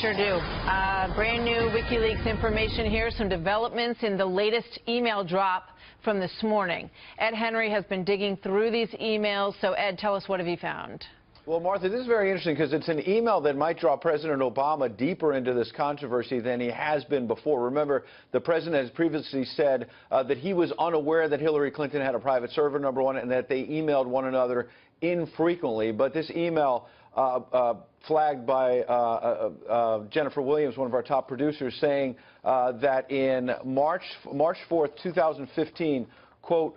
Sure do. Brand new WikiLeaks information here. Some developments in the latest email drop from this morning. Ed Henry has been digging through these emails. So, Ed, tell us, what have you found? Well, Martha, this is very interesting because it's an email that might draw President Obama deeper into this controversy than he has been before. Remember, the president has previously said that he was unaware that Hillary Clinton had a private server, number one, and that they emailed one another infrequently. But this email flagged by Jennifer Williams, one of our top producers, saying that in March 4th, 2015, quote,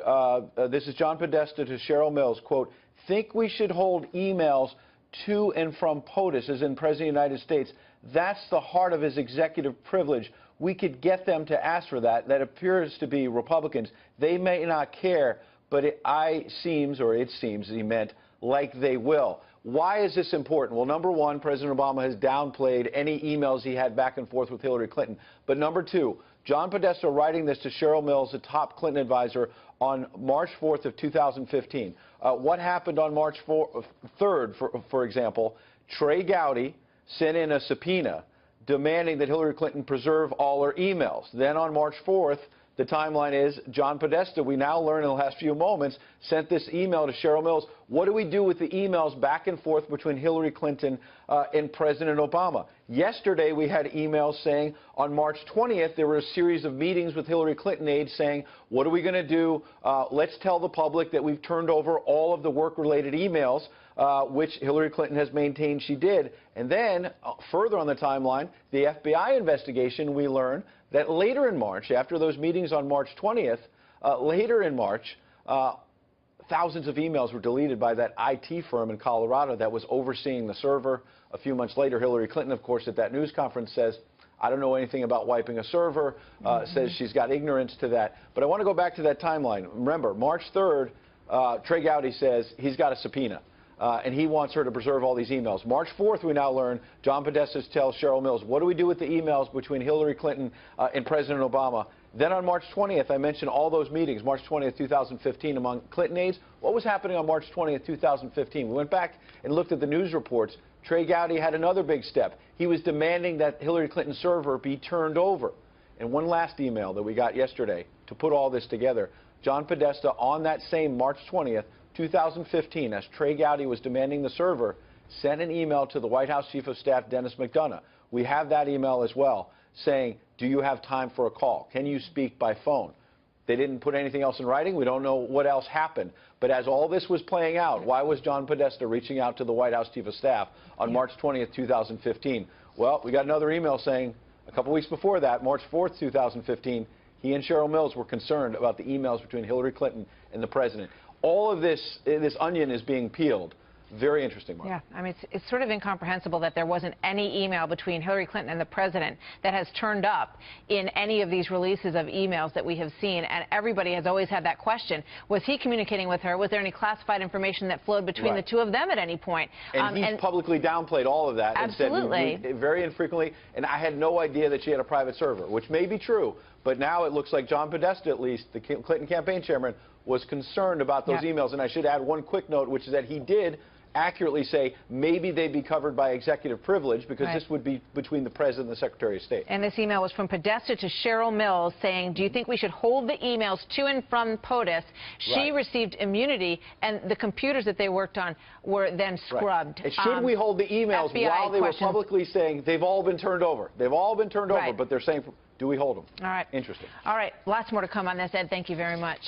this is John Podesta to Cheryl Mills, quote, think we should hold emails to and from POTUS, as in President of the United States. That's the heart of his executive privilege. We could get them to ask for that. That appears to be Republicans. They may not care, but it seems he meant, like they will. Why is this important? Well, number one, President Obama has downplayed any emails he had back and forth with Hillary Clinton. But number two, John Podesta writing this to Cheryl Mills, the top Clinton advisor, on March 4th of 2015. What happened on March 3rd, for example? Trey Gowdy sent in a subpoena demanding that Hillary Clinton preserve all her emails. Then on March 4th, the timeline is John Podesta, we now learn in the last few moments, sent this email to Cheryl Mills. What do we do with the emails back and forth between Hillary Clinton and President Obama? Yesterday, we had emails saying on March 20th, there were a series of meetings with Hillary Clinton aides saying, what are we going to do? Let's tell the public that we've turned over all of the work-related emails, which Hillary Clinton has maintained she did. And then, further on the timeline, the FBI investigation, we learn that later in March, after those meetings on March 20th, later in March, thousands of emails were deleted by that IT firm in Colorado that was overseeing the server. A few months later, Hillary Clinton, of course, at that news conference says, I don't know anything about wiping a server, says she's got ignorance to that. But I want to go back to that timeline. Remember, March 3rd, Trey Gowdy says he's got a subpoena. And he wants her to preserve all these emails. March 4th, we now learn, John Podesta tells Cheryl Mills, what do we do with the emails between Hillary Clinton and President Obama? Then on March 20th, I mentioned all those meetings, March 20th, 2015, among Clinton aides. What was happening on March 20th, 2015? We went back and looked at the news reports. Trey Gowdy had another big step. He was demanding that Hillary Clinton's server be turned over. And one last email that we got yesterday to put all this together, John Podesta, on that same March 20th, 2015, as Trey Gowdy was demanding the server, sent an email to the White House Chief of Staff, Dennis McDonough. We have that email as well, saying, do you have time for a call? Can you speak by phone? They didn't put anything else in writing. We don't know what else happened. But as all this was playing out, why was John Podesta reaching out to the White House Chief of Staff on March 20th, 2015? Well, we got another email saying a couple weeks before that, March 4th, 2015, he and Cheryl Mills were concerned about the emails between Hillary Clinton and the president. All of this onion is being peeled. Very interesting, Mark. Yeah, I mean, it's sort of incomprehensible that there wasn't any email between Hillary Clinton and the president that has turned up in any of these releases of emails that we have seen. And everybody has always had that question. Was he communicating with her? Was there any classified information that flowed between the two of them at any point? And he's publicly downplayed all of that. Absolutely. And said very infrequently. And I had no idea that she had a private server, which may be true. But now it looks like John Podesta, at least, the Clinton campaign chairman, was concerned about those emails. And I should add one quick note, which is that he did accurately say maybe they'd be covered by executive privilege because this would be between the president and the Secretary of State. And this email was from Podesta to Cheryl Mills saying, do you think we should hold the emails to and from POTUS? She received immunity, and the computers that they worked on were then scrubbed. And should we hold the emails FBI while they were publicly saying they've all been turned over? They've all been turned over, but they're saying, do we hold them? All right. Interesting. All right. Lots more to come on this, Ed. Thank you very much.